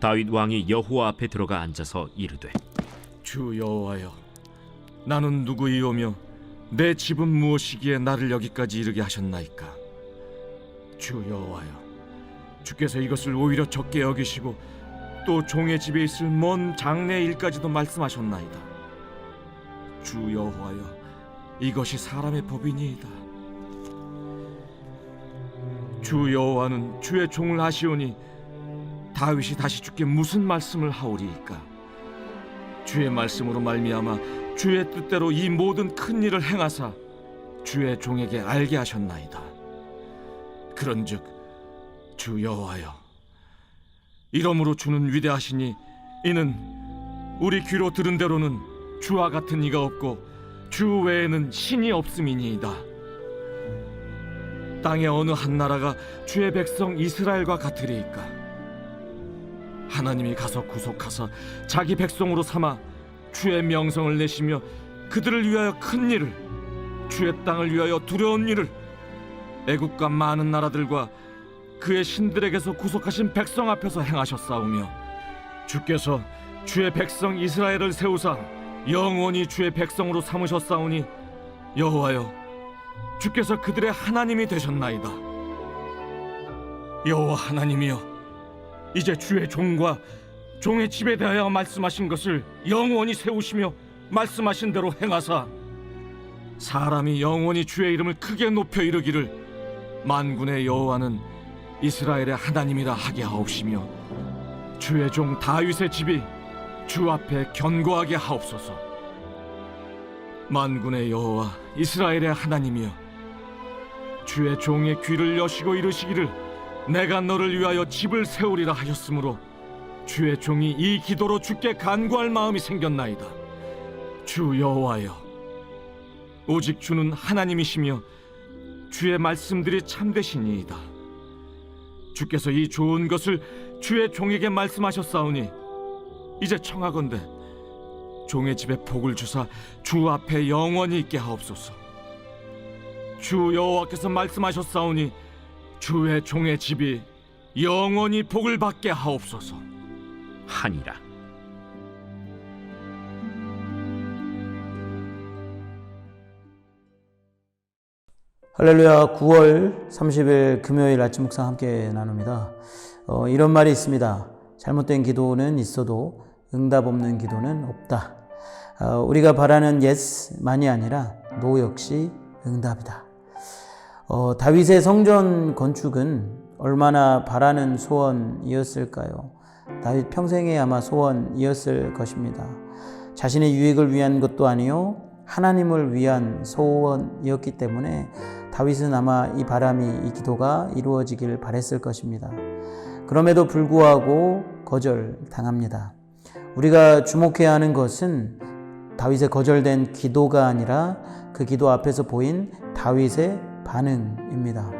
다윗 왕이 여호와 앞에 들어가 앉아서 이르되, 주 여호와여, 나는 누구이오며 내 집은 무엇이기에 나를 여기까지 이르게 하셨나이까? 주 여호와여, 주께서 이것을 오히려 적게 여기시고 또 종의 집에 있을 먼 장래 일까지도 말씀하셨나이다. 주 여호와여, 이것이 사람의 법이니이다. 주 여호와는 주의 종을 아시오니 다윗이 다시 주께 무슨 말씀을 하오리이까? 주의 말씀으로 말미암아 주의 뜻대로 이 모든 큰 일을 행하사 주의 종에게 알게 하셨나이다. 그런즉 주 여호와여, 이러므로 주는 위대하시니 이는 우리 귀로 들은 대로는 주와 같은 이가 없고 주 외에는 신이 없음이니이다. 땅의 어느 한 나라가 주의 백성 이스라엘과 같으리이까? 하나님이 가서 구속하사 자기 백성으로 삼아 주의 명성을 내시며 그들을 위하여 큰 일을, 주의 땅을 위하여 두려운 일을 애국과 많은 나라들과 그의 신들에게서 구속하신 백성 앞에서 행하셨사오며, 주께서 주의 백성 이스라엘을 세우사 영원히 주의 백성으로 삼으셨사오니 여호와여, 주께서 그들의 하나님이 되셨나이다. 여호와 하나님이여, 이제 주의 종과 종의 집에 대하여 말씀하신 것을 영원히 세우시며 말씀하신 대로 행하사 사람이 영원히 주의 이름을 크게 높여 이르기를 만군의 여호와는 이스라엘의 하나님이라 하게 하옵시며 주의 종 다윗의 집이 주 앞에 견고하게 하옵소서. 만군의 여호와 이스라엘의 하나님이여, 주의 종의 귀를 여시고 이르시기를 내가 너를 위하여 집을 세우리라 하셨으므로 주의 종이 이 기도로 주께 간구할 마음이 생겼나이다. 주 여호와여, 오직 주는 하나님이시며 주의 말씀들이 참되시니이다. 주께서 이 좋은 것을 주의 종에게 말씀하셨사오니 이제 청하건대 종의 집에 복을 주사 주 앞에 영원히 있게 하옵소서. 주 여호와께서 말씀하셨사오니 주의 종의 집이 영원히 복을 받게 하옵소서 하니라. 할렐루야. 9월 30일 금요일 아침 묵상 함께 나눕니다. 이런 말이 있습니다. 잘못된 기도는 있어도 응답 없는 기도는 없다. 우리가 바라는 예스만이 아니라 노 역시 응답이다. 다윗의 성전 건축은 얼마나 바라는 소원이었을까요? 다윗 평생의 아마 소원이었을 것입니다. 자신의 유익을 위한 것도 아니요, 하나님을 위한 소원이었기 때문에 다윗은 아마 이 바람이, 이 기도가 이루어지길 바랬을 것입니다. 그럼에도 불구하고 거절당합니다. 우리가 주목해야 하는 것은 다윗의 거절된 기도가 아니라 그 기도 앞에서 보인 다윗의 반응입니다.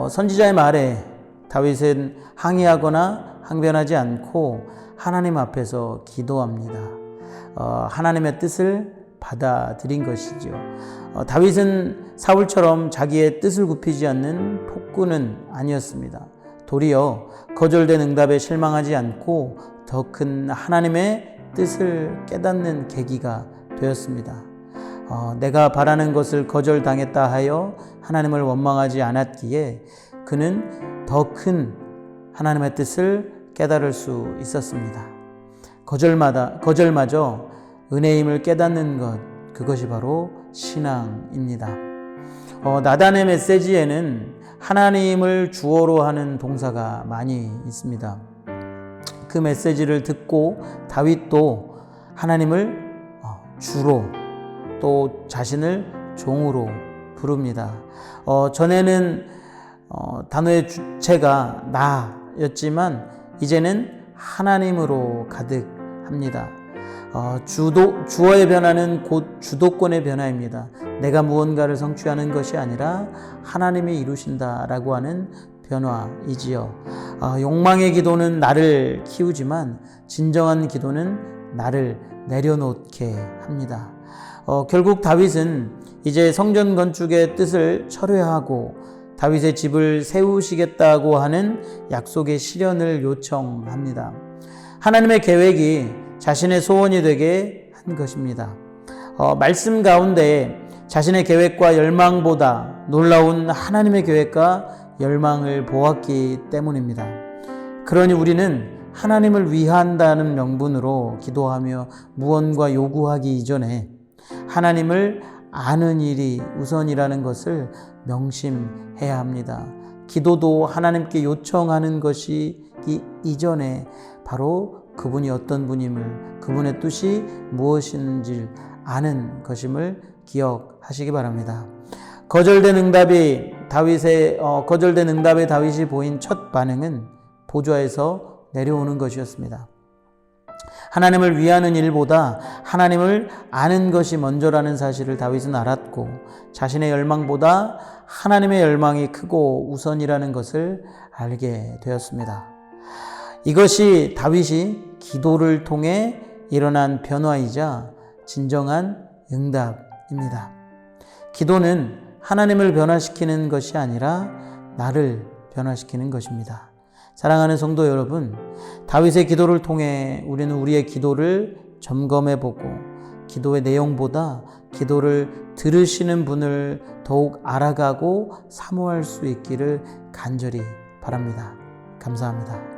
선지자의 말에 다윗은 항의하거나 항변하지 않고 하나님 앞에서 기도합니다. 하나님의 뜻을 받아들인 것이죠. 다윗은 사울처럼 자기의 뜻을 굽히지 않는 폭군은 아니었습니다. 도리어 거절된 응답에 실망하지 않고 더 큰 하나님의 뜻을 깨닫는 계기가 되었습니다. 내가 바라는 것을 거절당했다 하여 하나님을 원망하지 않았기에 그는 더 큰 하나님의 뜻을 깨달을 수 있었습니다. 거절마저 은혜임을 깨닫는 것, 그것이 바로 신앙입니다. 나단의 메시지에는 하나님을 주어로 하는 동사가 많이 있습니다. 그 메시지를 듣고 다윗도 하나님을 주로, 또 자신을 종으로 부릅니다. 전에는 단어의 주체가 나였지만 이제는 하나님으로 가득합니다. 주어의 변화는 곧 주도권의 변화입니다. 내가 무언가를 성취하는 것이 아니라 하나님이 이루신다라고 하는 변화이지요. 욕망의 기도는 나를 키우지만 진정한 기도는 나를 내려놓게 합니다. 결국 다윗은 이제 성전 건축의 뜻을 철회하고 다윗의 집을 세우시겠다고 하는 약속의 실현을 요청합니다. 하나님의 계획이 자신의 소원이 되게 한 것입니다. 말씀 가운데 자신의 계획과 열망보다 놀라운 하나님의 계획과 열망을 보았기 때문입니다. 그러니 우리는 하나님을 위한다는 명분으로 기도하며 무언가 요구하기 이전에 하나님을 아는 일이 우선이라는 것을 명심해야 합니다. 기도도 하나님께 요청하는 것이기 이전에 바로 그분이 어떤 분임을, 그분의 뜻이 무엇인지 아는 것임을 기억하시기 바랍니다. 거절된 응답에 다윗이 보인 첫 반응은 보좌에서 내려오는 것이었습니다. 하나님을 위하는 일보다 하나님을 아는 것이 먼저라는 사실을 다윗은 알았고 자신의 열망보다 하나님의 열망이 크고 우선이라는 것을 알게 되었습니다. 이것이 다윗이 기도를 통해 일어난 변화이자 진정한 응답입니다. 기도는 하나님을 변화시키는 것이 아니라 나를 변화시키는 것입니다. 사랑하는 성도 여러분, 다윗의 기도를 통해 우리는 우리의 기도를 점검해 보고 기도의 내용보다 기도를 들으시는 분을 더욱 알아가고 사모할 수 있기를 간절히 바랍니다. 감사합니다.